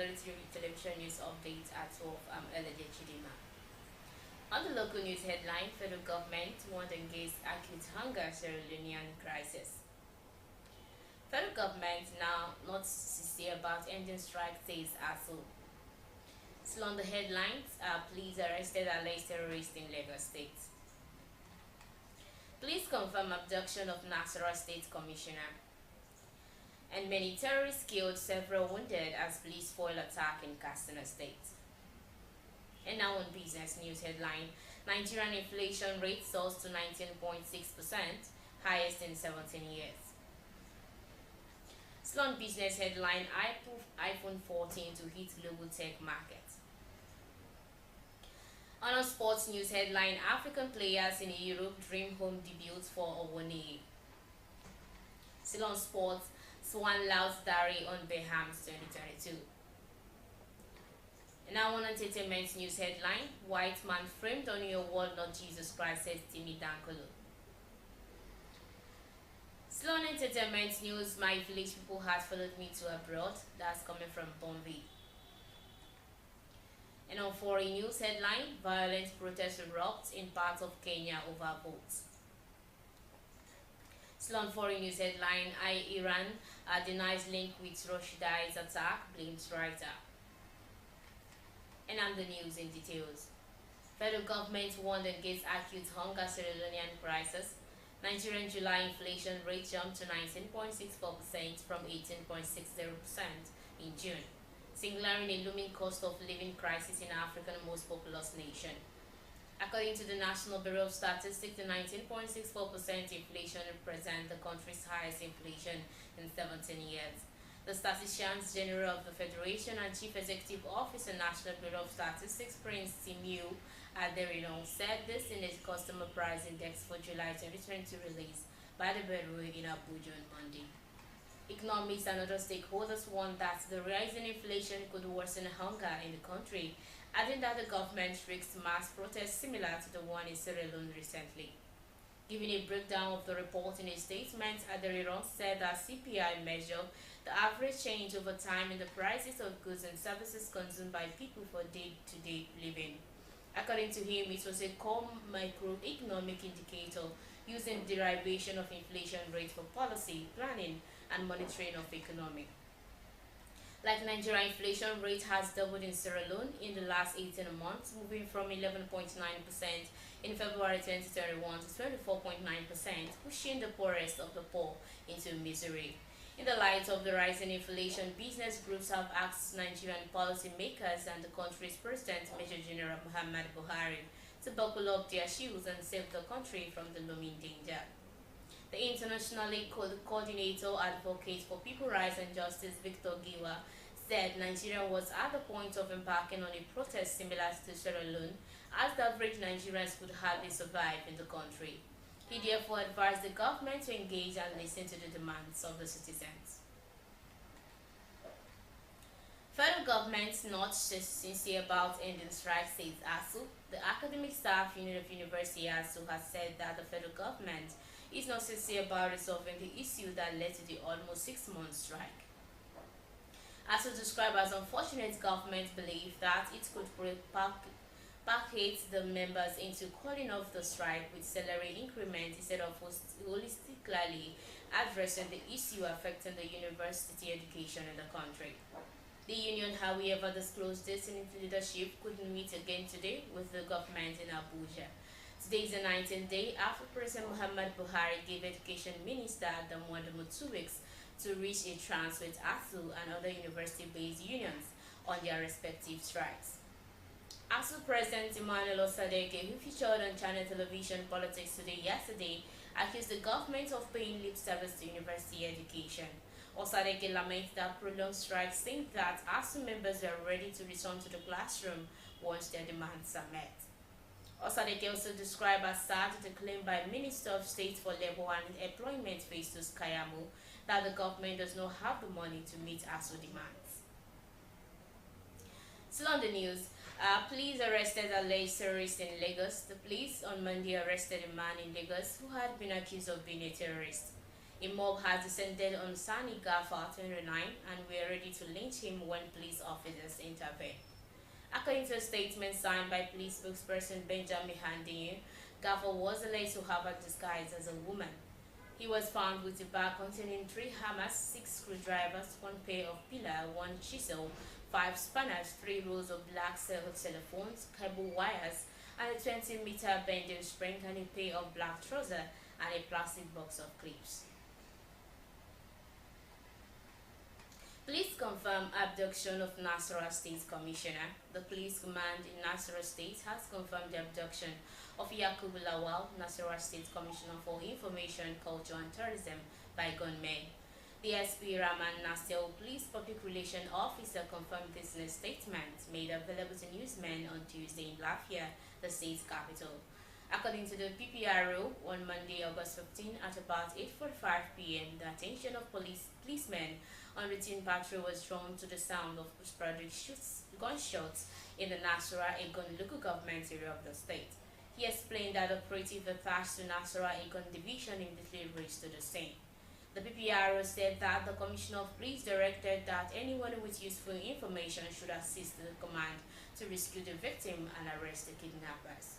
military television news update at 12 earlier Chidima. On the local news headline, federal government warned against acute hunger Sierra Leonean crisis. Federal government now not sincere about ending strike, says ASU. Still on the headlines, police arrested alleged terrorist in Lagos State. Police confirm abduction of Nasarawa State Commissioner. And many terrorists killed, several wounded as police foil attack in Katsina State. And now on business news headline, Nigerian inflation rate soars to 19.6%, highest in 17 years. Still on business headline, iPhone 14 to hit global tech market. On a sports news headline, African players in Europe dream home debuts for Owoniyi. Still on sports, Swan louds Dari on Beham's 2022. Now on entertainment news headline, white man framed on your wall, not Jesus Christ, says Timi Dankolo. Still on entertainment news, my village people has followed me to abroad. That's coming from Bombay. And on foreign news headline, violent protests erupt in parts of Kenya over votes. Still on foreign news headline, Iran denies link with Rushdie's attack, blames writer. And on the news in details. Federal government warned against acute hunger Sierra Leonean crisis. Nigerian July inflation rate jumped to 19.64% from 18.60% in June, signaling a looming cost of living crisis in Africa's most populous nation. According to the National Bureau of Statistics, the 19.64% inflation represents the country's highest inflation in 17 years. The Statistician General of the Federation and Chief Executive Officer, National Bureau of Statistics, Prince Timiu Aderino, said this in his Customer Price Index for July 2022 release by the Bureau in Abuja on Monday. Economists and other stakeholders warned that the rising inflation could worsen hunger in the country, adding that the government risked mass protests similar to the one in Sierra Leone recently. Giving a breakdown of the report in a statement, Aderino said that CPI measured the average change over time in the prices of goods and services consumed by people for day-to-day living. According to him, it was a core microeconomic indicator using derivation of inflation rate for policy, planning, and monitoring of economy. Like Nigeria, inflation rate has doubled in Sierra Leone in the last 18 months, moving from 11.9% in February 2021 to 24.9%, pushing the poorest of the poor into misery. In the light of the rising inflation, business groups have asked Nigerian policymakers and the country's President, Major General Mohammed to buckle up their shoes and save the country from the looming danger. The internationally coordinator advocate for people rights and justice, Victor Giwa, said Nigeria was at the point of embarking on a protest similar to Sierra Leone, as the average Nigerians could hardly survive in the country. He therefore advised the government to engage and listen to the demands of the citizens. Federal government not sincere about ending strike, says ASU. The academic staff union of University ASU has said that the federal government is not sincere about resolving the issue that led to the almost 6-month strike. ASU described as unfortunate, government belief that it could package the members into calling off the strike with salary increment instead of holistically addressing the issue affecting the university education in the country. The union, however, disclosed this in its leadership couldn't meet again today with the government in Abuja. Today is the 19th day after President Muhammad Buhari gave Education Minister Adam Wandamo 2 weeks to reach a trance with ASU and other university-based unions on their respective strikes. ASU President Emmanuel Osadeke, who featured on Channel Television Politics Today yesterday, accused the government of paying lip service to university education. Osadeke laments that prolonged strikes, saying that ASU members were ready to return to the classroom once their demands are met. Osadeke also described as sad the claim by Minister of State for Labour and Employment Festus Kayamo that the government does not have the money to meet ASU demands. Still on the news, police arrested alleged terrorist in Lagos. The police on Monday arrested a man in Lagos who had been accused of being a terrorist. A mob has descended on Sani Gaffer 29 and were ready to lynch him when police officers intervened. According to a statement signed by police spokesperson Benjamin Handinyu, Gaffer was alleged to have disguised as a woman. He was found with a bag containing 3 hammers, 6 screwdrivers, 1 pair of pillar, 1 chisel, 5 spanners, 3 rolls of black telephones, cable wires, and a 20-meter bending spring and a pair of black trousers and a plastic box of clips. Police confirm abduction of Nasarawa State Commissioner. The police command in Nasarawa State has confirmed the abduction of Yakubu Lawal, Nasarawa State Commissioner for Information, Culture and Tourism, by gunmen. The SP Raman Nasir Police Public Relations Officer confirmed this in a statement made available to newsmen on Tuesday in Lafia, the state's capital. According to the PPRO, on Monday, August 15, at about 8:45 p.m., the attention of policemen on routine patrol was drawn to the sound of sporadic gunshots in the Nasarawa Egon local government area of the state. He explained that operative attached to Nasarawa Egon division immediately reached to the scene. The PPRO said that the Commissioner of Police directed that anyone with useful information should assist the command to rescue the victim and arrest the kidnappers.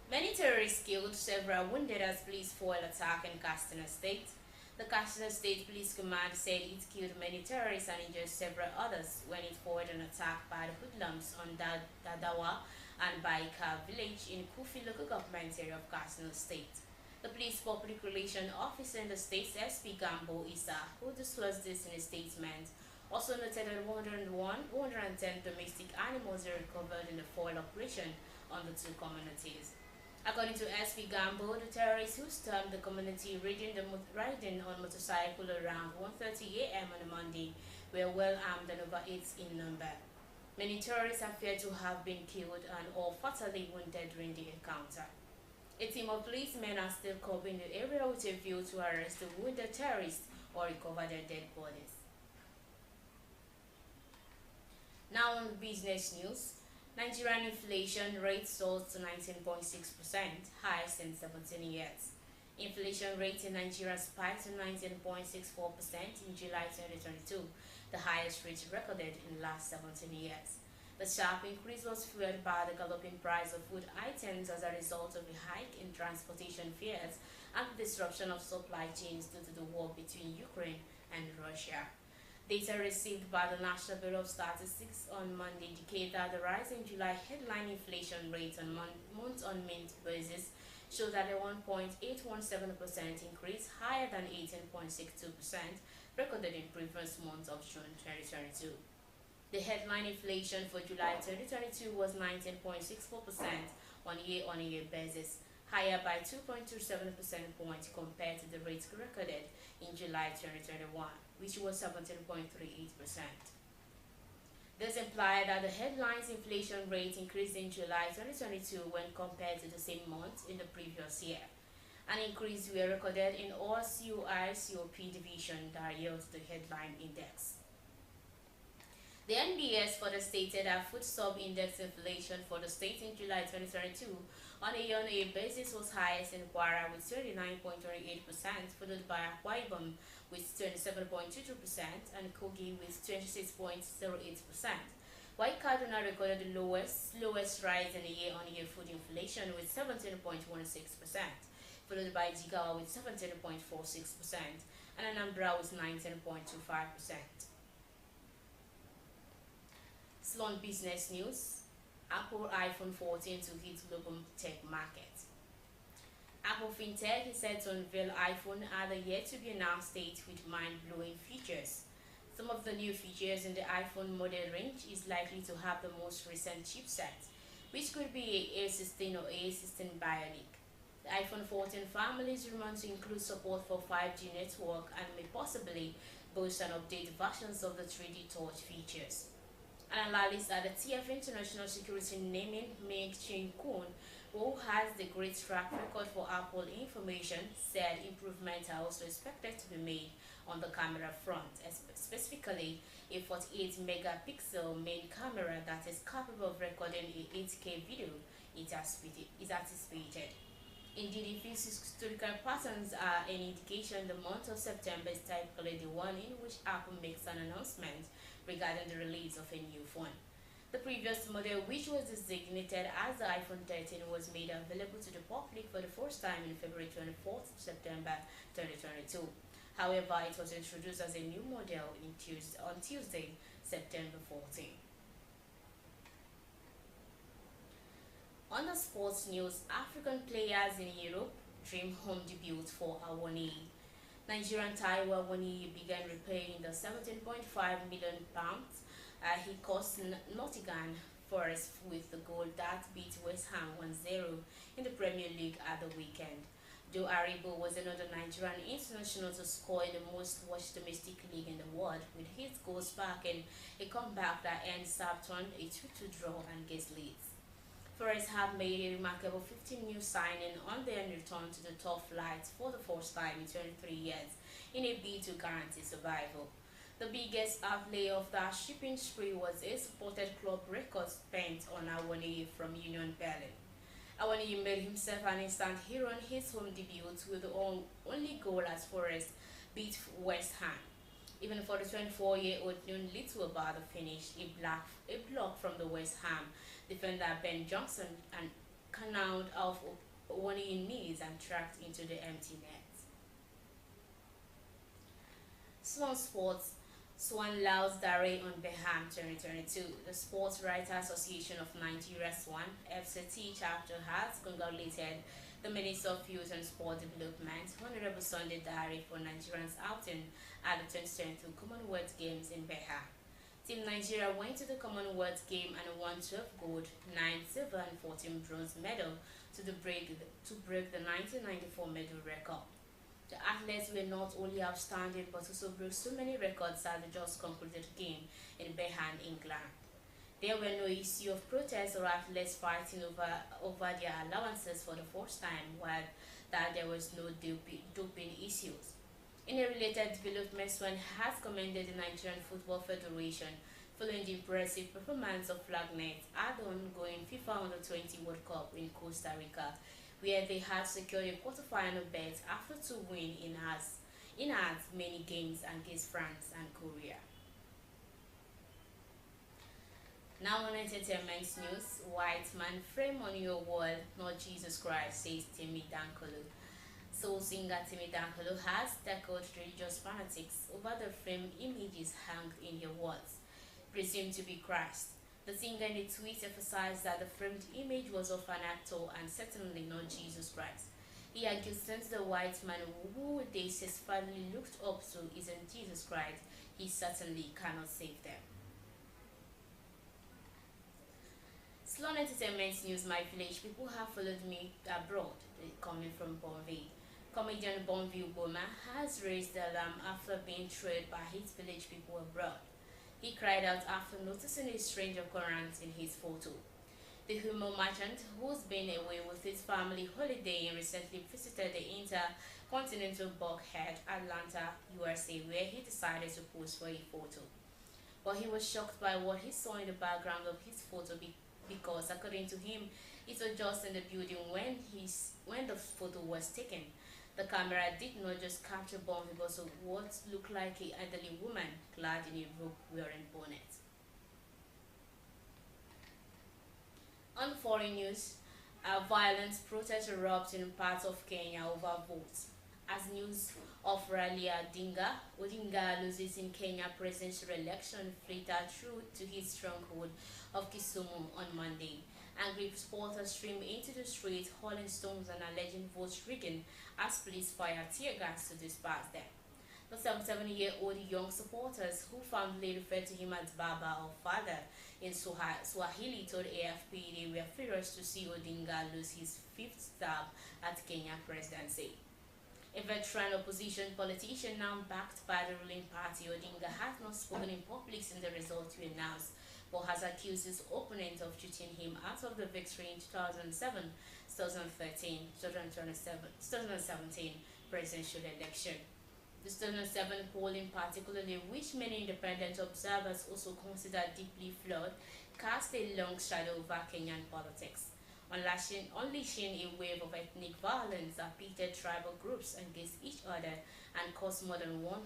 Many terrorists killed, several wounded as police foil attack in Katsina State. The Katsina State Police Command said it killed many terrorists and injured several others when it foiled an attack by the hoodlums on Dadawa and Baika village in Kufi local government area of Katsina State. The police public relations officer in the state's SP Gambo Issa, who disclosed this in a statement, also noted that 110 domestic animals were recovered in the foil operation on the 2 communities. According to SP Gambo, the terrorists who stormed the community riding on motorcycle around 1:30 a.m. on a Monday were well armed and over 8 in number. Many terrorists appear to have been killed and or fatally wounded during the encounter. A team of policemen are still covering the area with a view to arrest the wounded terrorists or recover their dead bodies. Now on business news. Nigerian inflation rate soars to 19.6%, highest in 17 years. Inflation rate in Nigeria spiked to 19.64% in July 2022, the highest rate recorded in the last 17 years. The sharp increase was fueled by the galloping price of food items as a result of a hike in transportation fares and the disruption of supply chains due to the war between Ukraine and Russia. Data received by the National Bureau of Statistics on Monday indicate that the rise in July headline inflation rate on month-on-month basis showed that a 1.817% increase, higher than 18.62% recorded in previous months of June 2022. The headline inflation for July 2022 was 19.64% on year-on-year basis, higher by 2.27 percentage points compared to the rate recorded in July 2021, which was 17.38%. This implied that the headline's inflation rate increased in July 2022 when compared to the same month in the previous year. An increase were recorded in all COI-COP division that yields the headline index. The NBS further stated that food sub-index inflation for the state in July 2022 on a year-on-year basis was highest in Kwara with 39.28%, followed by Akwa Ibom with 27.22% and Kogi with 26.08%, while Kaduna recorded the lowest rise in the year-on-year food inflation with 17.16%, followed by Jigawa with 17.46% and Anambra with 19.25%. Slon business news. Apple iPhone 14 to hit global tech market. Apple FinTech is set to unveil iPhone at a yet-to-be-announced date with mind-blowing features. Some of the new features in the iPhone model range is likely to have the most recent chipset, which could be a A16 or A16 Bionic. The iPhone 14 family is rumored to include support for 5G network and may possibly boast an updated versions of the 3D Touch features. An analyst at the TF International Security naming Meng Chin Kun, who has the great track record for Apple information, said improvements are also expected to be made on the camera front, specifically a 48-megapixel main camera that is capable of recording a 8K video is anticipated. Indeed, if historical patterns are any indication, the month of September is typically the one in which Apple makes an announcement regarding the release of a new phone. The previous model, which was designated as the iPhone 13, was made available to the public for the first time in February 24th, September 2022. However, it was introduced as a new model on Tuesday, September 14th. On the sports news, African players in Europe dream home debut for Awoniyi. Nigerian Taiwo Awoniyi began repaying the £17.5 million he cost Nottingham Forest with the goal that beat West Ham 1-0 in the Premier League at the weekend. Joe Aribo was another Nigerian international to score in the most watched domestic league in the world, with his goal sparking a comeback that ends Southampton a 2-2 draw against Leeds. Forest have made a remarkable 15 new signing on their return to the top flight for the first time in 23 years in a bid to guarantee survival. The biggest outlay of that shipping spree was a supported club record spent on Awoniyi from Union Berlin. Awoniyi made himself an instant hero in his home debut with the only goal as Forest beat West Ham. Even for the 24-year-old knew little about the finish, a block from the West Ham defender Ben Johnson and canaled off Awoniyi's knees and tracked into the empty net. Swan Sports. Swan Laos Dare on Beham 2022. The Sports Writers Association of Nigeria Swan FCT chapter has congratulated the Minister of Youth and Sport Development, Honorable Sunday Dare, for Nigerians outing at the 2022 Commonwealth Games in Beham. Team Nigeria went to the Commonwealth Game and won 12 gold, 9 silver and 14 bronze medals to break the 1994 medal record. The athletes were not only outstanding but also broke so many records at the just concluded game in Beham, England. There were no issue of protest or athletes fighting over their allowances for the first time, while that there was no doping issues. In a related development, Swan has commended the Nigerian Football Federation following the impressive performance of Flagnet at the ongoing FIFA Under-20 World Cup in Costa Rica, where they had secured a quarter-final berth after 2 wins in as many games against France and Korea. Now on entertainment news, white man frame on your wall, not Jesus Christ, says Timmy Dankolo. Soul singer Timmy Dankolo has tackled religious fanatics over the frame images hung in their walls, presumed to be Christ. The singer in a tweet emphasized that the framed image was of an actor and certainly not Jesus Christ. He argued since the white man who they successfully looked up to isn't Jesus Christ, he certainly cannot save them. Sloan Entertainment News. My village people have followed me abroad, coming from Bonville. Comedian Bonville Boma has raised the alarm after being trailed by his village people abroad. He cried out after noticing a strange occurrence in his photo. The humor merchant, who's been away with his family holidaying, recently visited the Intercontinental Bulkhead, Atlanta, USA, where he decided to pose for a photo. But he was shocked by what he saw in the background of his photo because, according to him, it was just in the building when the photo was taken. The camera did not just capture Bonville, but also what looked like an elderly woman clad in a robe wearing bonnet. On foreign news, violent protests erupt in parts of Kenya over votes. As news of Raila Odinga loses in Kenya presidential election filtered through to his stronghold of Kisumu on Monday. Angry supporters streamed into the streets, hurling stones and alleging vote rigging as police fired tear gas to disperse them. The 77-year-old young supporters, who fondly referred to him as Baba or Father in Swahili, told AFP they were furious to see Odinga lose his 5th stab at Kenya presidency. A veteran opposition politician now backed by the ruling party, Odinga has not spoken in public since the results were announced, but has accused his opponent of cheating him out of the victory in 2007, 2013, 2017 presidential election. The 2007 polling, particularly which many independent observers also consider deeply flawed, cast a long shadow over Kenyan politics. unleashing a wave of ethnic violence that pitted tribal groups against each other and caused more than 1,000